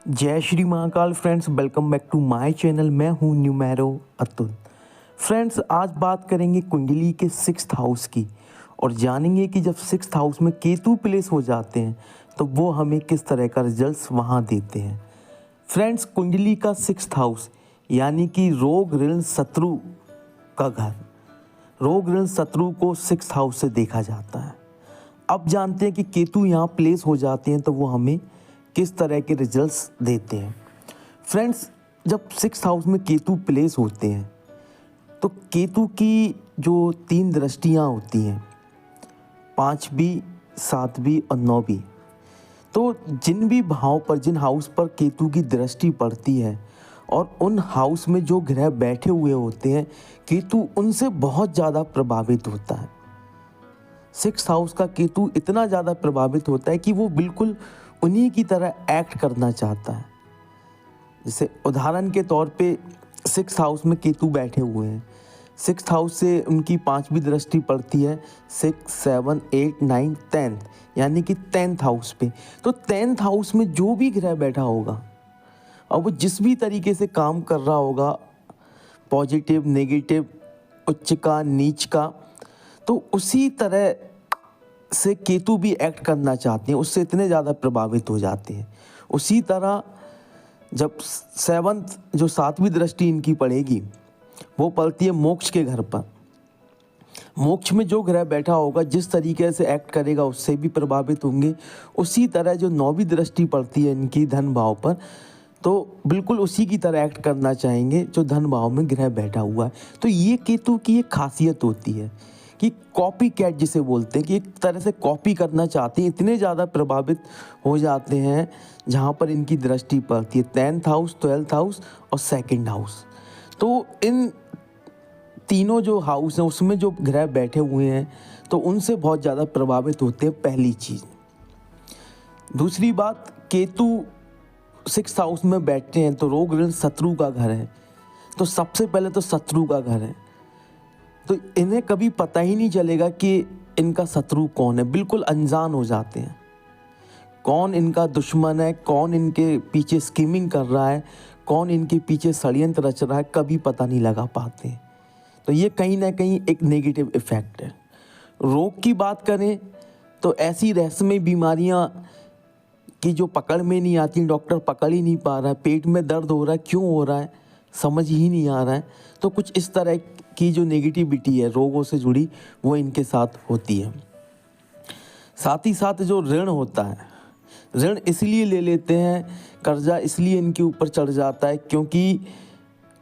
जय Shri Mahakal friends, welcome back to my channel. मैं हूं न्यूमेरो अतुल। फ्रेंड्स, आज बात करेंगे कुंडली के 6th हाउस की और जानेंगे कि जब 6th हाउस में केतु प्लेस हो जाते हैं तो वो हमें किस तरह का रिजल्ट्स वहां देते हैं। फ्रेंड्स, कुंडली का 6th हाउस यानी कि रोग ऋण शत्रु का घर, रोग ऋण शत्रु को 6th हाउस से देखा जाता है। अब जानते हैं कि केतु यहाँ प्लेस हो जाते हैं तो वो हमें किस तरह के रिजल्ट्स देते हैं। फ्रेंड्स, जब 6th हाउस में केतु प्लेस होते हैं तो केतु की जो 3 दृष्टियाँ होती हैं, 5वीं, 7वीं और 9वीं, तो जिन भी भाव पर, जिन हाउस पर केतु की दृष्टि पड़ती है और उन हाउस में जो ग्रह बैठे हुए होते हैं, केतु उनसे बहुत ज़्यादा प्रभावित होता है। 6th हाउस का केतु इतना ज़्यादा प्रभावित होता है कि वो बिल्कुल उन्हीं की तरह एक्ट करना चाहता है। जैसे उदाहरण के तौर पे 6th हाउस में केतु बैठे हुए हैं, 6th हाउस से उनकी 5वीं दृष्टि पड़ती है 6, 7, 8, 9, 10th, यानी कि 10th हाउस पे। तो 10th हाउस में जो भी ग्रह बैठा होगा और वो जिस भी तरीके से काम कर रहा होगा, पॉजिटिव, नेगेटिव, उच्च का, नीच का, तो उसी तरह से केतु भी एक्ट करना चाहते हैं, उससे इतने ज़्यादा प्रभावित हो जाते हैं। उसी तरह जब 7th, जो 7वीं दृष्टि इनकी पड़ेगी, वो पड़ती है मोक्ष के घर पर। मोक्ष में जो ग्रह बैठा होगा, जिस तरीके से एक्ट करेगा उससे भी प्रभावित होंगे। उसी तरह जो 9वीं दृष्टि पड़ती है इनकी धन भाव पर, तो बिल्कुल उसी की तरह एक्ट करना चाहेंगे जो धन भाव में ग्रह बैठा हुआ है। तो ये केतु की एक खासियत होती है कि कॉपी कैट जिसे बोलते हैं, कि एक तरह से कॉपी करना चाहते हैं, इतने ज़्यादा प्रभावित हो जाते हैं जहाँ पर इनकी दृष्टि पड़ती है 10th हाउस, 12th हाउस और 2nd हाउस। तो इन तीनों जो हाउस हैं उसमें जो ग्रह बैठे हुए हैं तो उनसे बहुत ज़्यादा प्रभावित होते हैं, पहली चीज़। दूसरी बात, केतु 6th हाउस में बैठते हैं तो रोग ऋण शत्रु का घर है, तो सबसे पहले तो शत्रु का घर है, तो इन्हें कभी पता ही नहीं चलेगा कि इनका शत्रु कौन है। बिल्कुल अनजान हो जाते हैं, कौन इनका दुश्मन है, कौन इनके पीछे स्कीमिंग कर रहा है, कौन इनके पीछे षड्यंत्र रच रहा है, कभी पता नहीं लगा पाते। तो ये कहीं ना कहीं एक नेगेटिव इफेक्ट है। रोग की बात करें तो ऐसी रहस्यमय बीमारियां की जो पकड़ में नहीं आती, डॉक्टर पकड़ ही नहीं पा रहा है, पेट में दर्द हो रहा है, क्यों हो रहा है समझ ही नहीं आ रहा है, तो कुछ इस तरह की जो नेगेटिविटी है रोगों से जुड़ी, वो इनके साथ होती है। साथ ही साथ जो ऋण होता है, ऋण इसलिए ले लेते हैं, कर्जा इसलिए इनके ऊपर चढ़ जाता है क्योंकि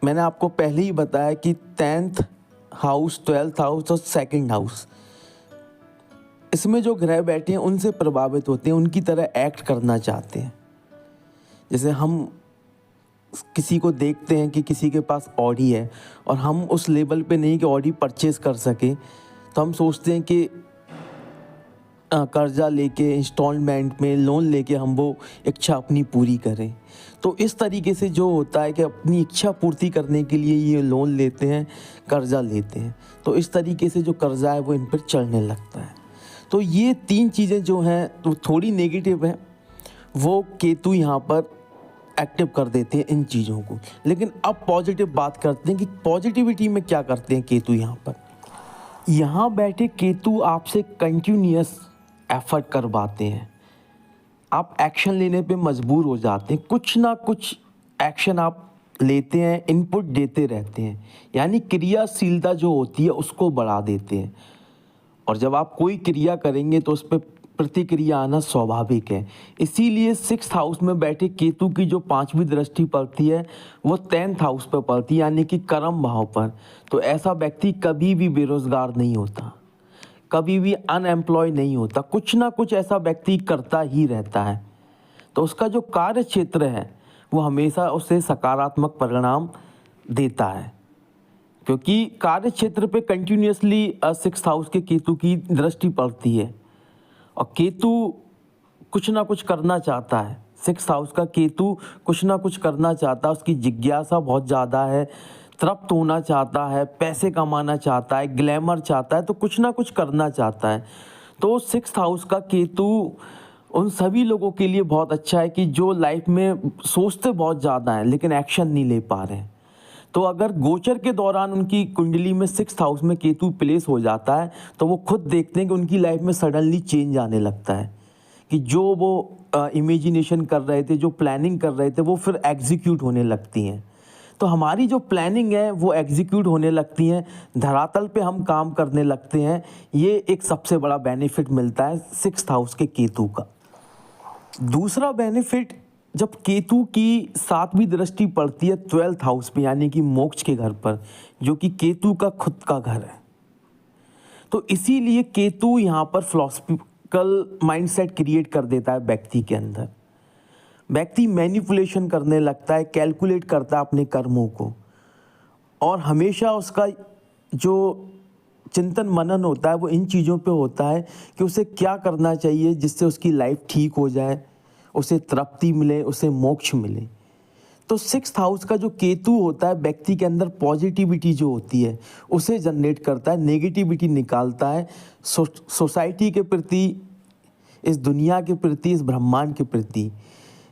मैंने आपको पहले ही बताया कि 10th हाउस, 12th हाउस और 2nd हाउस, इसमें जो ग्रह बैठे हैं उनसे प्रभावित होते हैं, उनकी तरह एक्ट करना चाहते हैं। जैसे हम किसी को देखते हैं कि किसी के पास ऑडी है और हम उस लेवल पे नहीं कि ऑडी परचेज कर सके, तो हम सोचते हैं कि कर्जा लेके, इंस्टॉलमेंट में लोन लेके हम वो इच्छा अपनी पूरी करें। तो इस तरीके से जो होता है कि अपनी इच्छा पूर्ति करने के लिए ये लोन लेते हैं, कर्जा लेते हैं, तो इस तरीके से जो कर्जा है वो इन पर चढ़ने लगता है। तो ये 3 चीज़ें जो हैं तो थोड़ी नेगेटिव हैं, वो केतु यहाँ पर एक्टिव कर देते हैं इन चीज़ों को। लेकिन अब पॉजिटिव बात करते हैं कि पॉजिटिविटी में क्या करते हैं केतु यहाँ पर। यहाँ बैठे केतु आपसे कंटिन्यूअस एफर्ट करवाते हैं, आप एक्शन लेने पे मजबूर हो जाते हैं, कुछ ना कुछ एक्शन आप लेते हैं, इनपुट देते रहते हैं, यानी क्रियाशीलता जो होती है उसको बढ़ा देते हैं। और जब आप कोई क्रिया करेंगे तो उस पर प्रतिक्रिया आना स्वाभाविक है। इसीलिए 6th हाउस में बैठे केतु की जो 5वीं दृष्टि पड़ती है वो 10th हाउस पर पड़ती है, यानी कि कर्म भाव पर। तो ऐसा व्यक्ति कभी भी बेरोजगार नहीं होता, कभी भी अनएम्प्लॉय नहीं होता, कुछ ना कुछ ऐसा व्यक्ति करता ही रहता है। तो उसका जो कार्य क्षेत्र है वो हमेशा उसे सकारात्मक परिणाम देता है, क्योंकि कार्य क्षेत्र पे कंटिन्यूअसली 6th हाउस के केतु की दृष्टि पड़ती है और केतु कुछ ना कुछ करना चाहता है। 6th हाउस का केतु कुछ ना कुछ करना चाहता है, उसकी जिज्ञासा बहुत ज़्यादा है, तृप्त होना चाहता है, पैसे कमाना चाहता है, ग्लैमर चाहता है, तो कुछ ना कुछ करना चाहता है। तो 6th हाउस का केतु उन सभी लोगों के लिए बहुत अच्छा है कि जो लाइफ में सोचते बहुत ज़्यादा हैं लेकिन एक्शन नहीं ले पा रहे हैं। तो अगर गोचर के दौरान उनकी कुंडली में 6th हाउस में केतु प्लेस हो जाता है तो वो खुद देखते हैं कि उनकी लाइफ में सडनली चेंज आने लगता है, कि जो वो इमेजिनेशन कर रहे थे, जो प्लानिंग कर रहे थे, वो फिर एग्जीक्यूट होने लगती हैं। तो हमारी जो प्लानिंग है वो एग्जीक्यूट होने लगती हैं, धरातल पे हम काम करने लगते हैं। ये एक सबसे बड़ा बेनिफिट मिलता है 6th हाउस के केतु का। दूसरा बेनिफिट, जब केतु की 7वीं दृष्टि पड़ती है 12th हाउस पे यानी कि मोक्ष के घर पर, जो कि केतु का खुद का घर है, तो इसीलिए केतु यहाँ पर फिलॉसफिकल माइंडसेट क्रिएट कर देता है व्यक्ति के अंदर। व्यक्ति मैनिपुलेशन करने लगता है, कैलकुलेट करता है अपने कर्मों को, और हमेशा उसका जो चिंतन मनन होता है वो इन चीज़ों पे होता है कि उसे क्या करना चाहिए जिससे उसकी लाइफ ठीक हो जाए, उसे तृप्ति मिले, उसे मोक्ष मिले। तो 6th हाउस का जो केतु होता है व्यक्ति के अंदर पॉजिटिविटी जो होती है उसे जनरेट करता है, नेगेटिविटी निकालता है, सोसाइटी के प्रति, इस दुनिया के प्रति, इस ब्रह्मांड के प्रति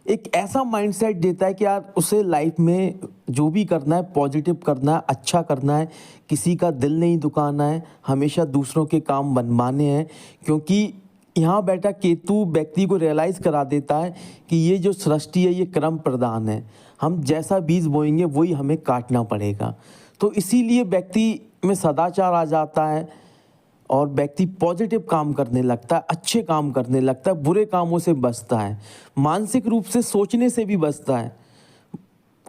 एक ऐसा माइंडसेट देता है कि यार उसे लाइफ में जो भी करना है पॉजिटिव करना है, अच्छा करना है, किसी का दिल नहीं दुखाना है, हमेशा दूसरों के काम बनवाने हैं। क्योंकि यहाँ बैठा केतु व्यक्ति को रियलाइज़ करा देता है कि ये जो सृष्टि है ये क्रम प्रधान है, हम जैसा बीज बोएंगे वही हमें काटना पड़ेगा। तो इसीलिए व्यक्ति में सदाचार आ जाता है और व्यक्ति पॉजिटिव काम करने लगता है, अच्छे काम करने लगता है, बुरे कामों से बचता है, मानसिक रूप से सोचने से भी बचता है।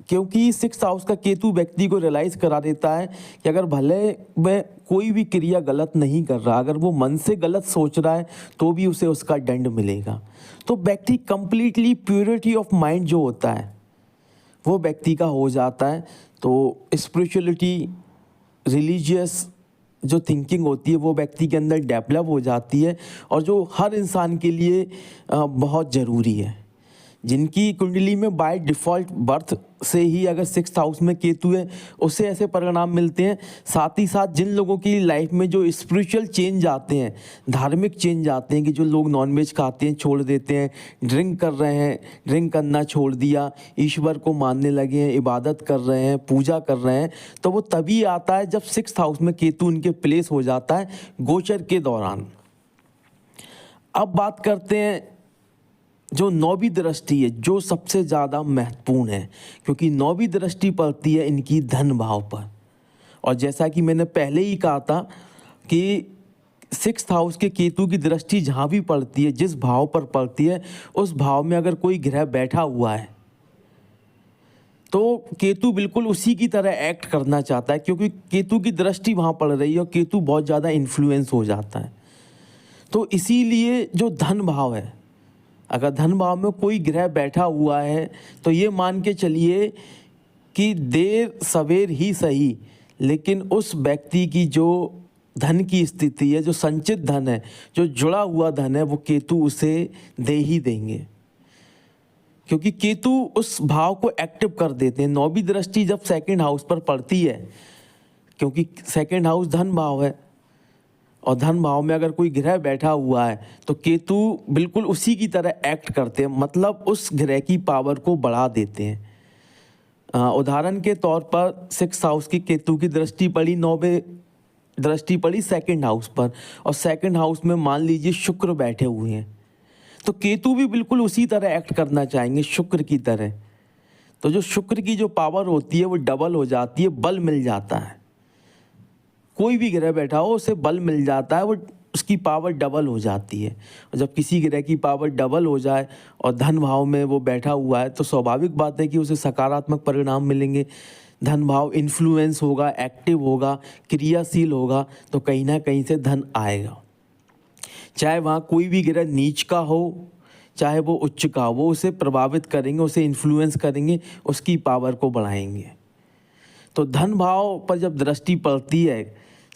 क्योंकि 6th हाउस का केतु व्यक्ति को रियलाइज़ करा देता है कि अगर भले वह कोई भी क्रिया गलत नहीं कर रहा, अगर वो मन से गलत सोच रहा है तो भी उसे उसका दंड मिलेगा। तो व्यक्ति कंप्लीटली प्योरिटी ऑफ माइंड जो होता है वो व्यक्ति का हो जाता है। तो स्पिरिचुअलिटी, रिलीजियस जो थिंकिंग होती है वो व्यक्ति के अंदर डेवलप हो जाती है, और जो हर इंसान के लिए बहुत ज़रूरी है। जिनकी कुंडली में बाय डिफ़ॉल्ट बर्थ से ही अगर 6th हाउस में केतु है उससे ऐसे परिणाम मिलते हैं। साथ ही साथ जिन लोगों की लाइफ में जो स्पिरिचुअल चेंज आते हैं, धार्मिक चेंज आते हैं, कि जो लोग नॉनवेज खाते हैं छोड़ देते हैं, ड्रिंक कर रहे हैं, ड्रिंक करना छोड़ दिया, ईश्वर को मानने लगे हैं, इबादत कर रहे हैं, पूजा कर रहे हैं, तो वो तभी आता है जब 6th हाउस में केतु उनके प्लेस हो जाता है गोचर के दौरान। अब बात करते हैं जो 9वीं दृष्टि है, जो सबसे ज़्यादा महत्वपूर्ण है, क्योंकि 9वीं दृष्टि पड़ती है इनकी धन भाव पर। और जैसा कि मैंने पहले ही कहा था कि 6th हाउस के केतु की दृष्टि जहाँ भी पड़ती है, जिस भाव पर पड़ती है, उस भाव में अगर कोई ग्रह बैठा हुआ है तो केतु बिल्कुल उसी की तरह एक्ट करना चाहता है, क्योंकि केतु की दृष्टि वहाँ पड़ रही है और केतु बहुत ज़्यादा इन्फ्लुएंस हो जाता है। तो इसीलिए जो धन भाव है, अगर धन भाव में कोई ग्रह बैठा हुआ है तो ये मान के चलिए कि देर सवेर ही सही, लेकिन उस व्यक्ति की जो धन की स्थिति है, जो संचित धन है, जो जुड़ा हुआ धन है, वो केतु उसे दे ही देंगे। क्योंकि केतु उस भाव को एक्टिव कर देते हैं। 9वीं दृष्टि जब 2nd हाउस पर पड़ती है, क्योंकि 2nd हाउस धन भाव है, और धन भाव में अगर कोई ग्रह बैठा हुआ है तो केतु बिल्कुल उसी की तरह एक्ट करते हैं, मतलब उस ग्रह की पावर को बढ़ा देते हैं। उदाहरण के तौर पर 6th हाउस की केतु की दृष्टि पड़ी, 9वीं दृष्टि पड़ी 2nd हाउस पर, और 2nd हाउस में मान लीजिए शुक्र बैठे हुए हैं, तो केतु भी बिल्कुल उसी तरह एक्ट करना चाहेंगे, शुक्र की तरह। तो जो शुक्र की जो पावर होती है वो डबल हो जाती है, बल मिल जाता है। कोई भी ग्रह बैठा हो उसे बल मिल जाता है, वो उसकी पावर डबल हो जाती है। और जब किसी ग्रह की पावर डबल हो जाए और धन भाव में वो बैठा हुआ है तो स्वाभाविक बात है कि उसे सकारात्मक परिणाम मिलेंगे। धन भाव इन्फ्लुएंस होगा, एक्टिव होगा, क्रियाशील होगा, तो कहीं ना कहीं से धन आएगा। चाहे वहाँ कोई भी ग्रह नीच का हो, चाहे वो उच्च का हो, वो उसे प्रभावित करेंगे, उसे इन्फ्लुएंस करेंगे, उसकी पावर को बढ़ाएंगे। तो धन भाव पर जब दृष्टि पड़ती है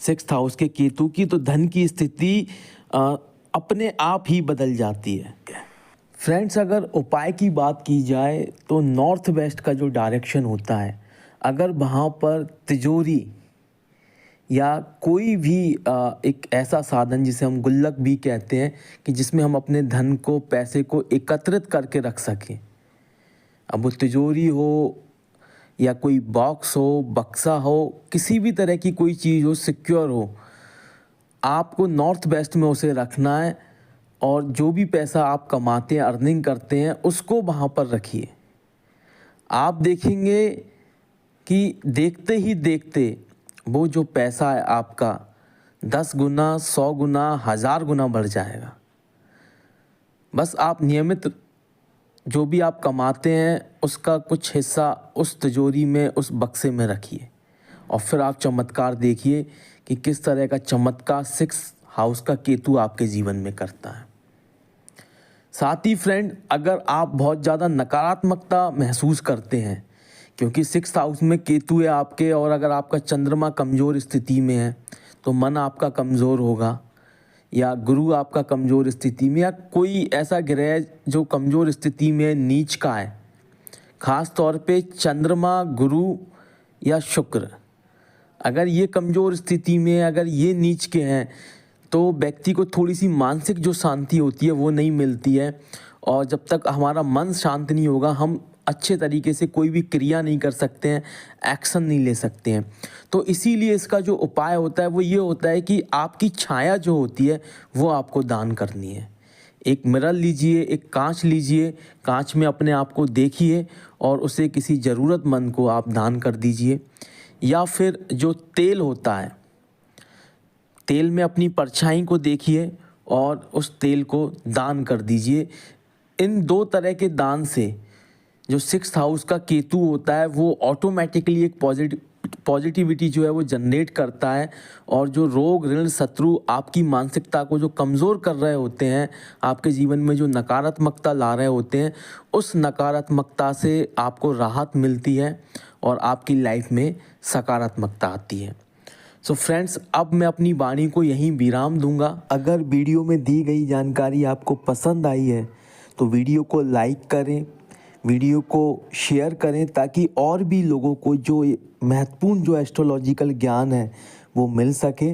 6th हाउस के केतु की, तो धन की स्थिति अपने आप ही बदल जाती है। फ्रेंड्स, अगर उपाय की बात की जाए तो नॉर्थ वेस्ट का जो डायरेक्शन होता है, अगर वहाँ पर तिजोरी या कोई भी एक ऐसा साधन जिसे हम गुल्लक भी कहते हैं कि जिसमें हम अपने धन को, पैसे को एकत्रित करके रख सकें। अब वो तिजोरी हो या कोई बॉक्स हो, बक्सा हो, किसी भी तरह की कोई चीज़ हो, सिक्योर हो, आपको नॉर्थ वेस्ट में उसे रखना है और जो भी पैसा आप कमाते हैं, अर्निंग करते हैं, उसको वहाँ पर रखिए। आप देखेंगे कि देखते ही देखते वो जो पैसा है आपका 10 गुना, 100 गुना, 1000 गुना बढ़ जाएगा। बस आप नियमित जो भी आप कमाते हैं उसका कुछ हिस्सा उस तिजोरी में, उस बक्से में रखिए और फिर आप चमत्कार देखिए कि किस तरह का चमत्कार 6th हाउस का केतु आपके जीवन में करता है। साथ ही फ्रेंड, अगर आप बहुत ज़्यादा नकारात्मकता महसूस करते हैं, क्योंकि 6th हाउस में केतु है आपके, और अगर आपका चंद्रमा कमज़ोर स्थिति में है तो मन आपका कमज़ोर होगा, या गुरु आपका कमज़ोर स्थिति में, या कोई ऐसा ग्रह जो कमज़ोर स्थिति में नीच का है, ख़ास तौर पे चंद्रमा, गुरु या शुक्र, अगर ये कमज़ोर स्थिति में, अगर ये नीच के हैं तो व्यक्ति को थोड़ी सी मानसिक जो शांति होती है वो नहीं मिलती है, और जब तक हमारा मन शांत नहीं होगा हम अच्छे तरीके से कोई भी क्रिया नहीं कर सकते हैं, एक्शन नहीं ले सकते हैं। तो इसीलिए इसका जो उपाय होता है वो ये होता है कि आपकी छाया जो होती है वो आपको दान करनी है। एक मिरर लीजिए, एक कांच लीजिए, कांच में अपने आप को देखिए और उसे किसी ज़रूरतमंद को आप दान कर दीजिए। या फिर जो तेल होता है, तेल में अपनी परछाई को देखिए और उस तेल को दान कर दीजिए। इन 2 तरह के दान से जो 6th हाउस का केतु होता है वो ऑटोमेटिकली एक पॉजिटिविटी जो है वो जनरेट करता है, और जो रोग, ऋण, शत्रु आपकी मानसिकता को जो कमज़ोर कर रहे होते हैं, आपके जीवन में जो नकारात्मकता ला रहे होते हैं, उस नकारात्मकता से आपको राहत मिलती है और आपकी लाइफ में सकारात्मकता आती है। सो फ्रेंड्स, अब मैं अपनी वाणी को यहीं विराम दूंगा। अगर वीडियो में दी गई जानकारी आपको पसंद आई है तो वीडियो को लाइक करें, वीडियो को शेयर करें, ताकि और भी लोगों को जो महत्वपूर्ण जो एस्ट्रोलॉजिकल ज्ञान है वो मिल सके,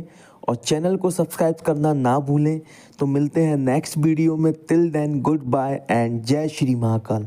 और चैनल को सब्सक्राइब करना ना भूलें। तो मिलते हैं नेक्स्ट वीडियो में। Till then, goodbye and जय श्री महाकाल।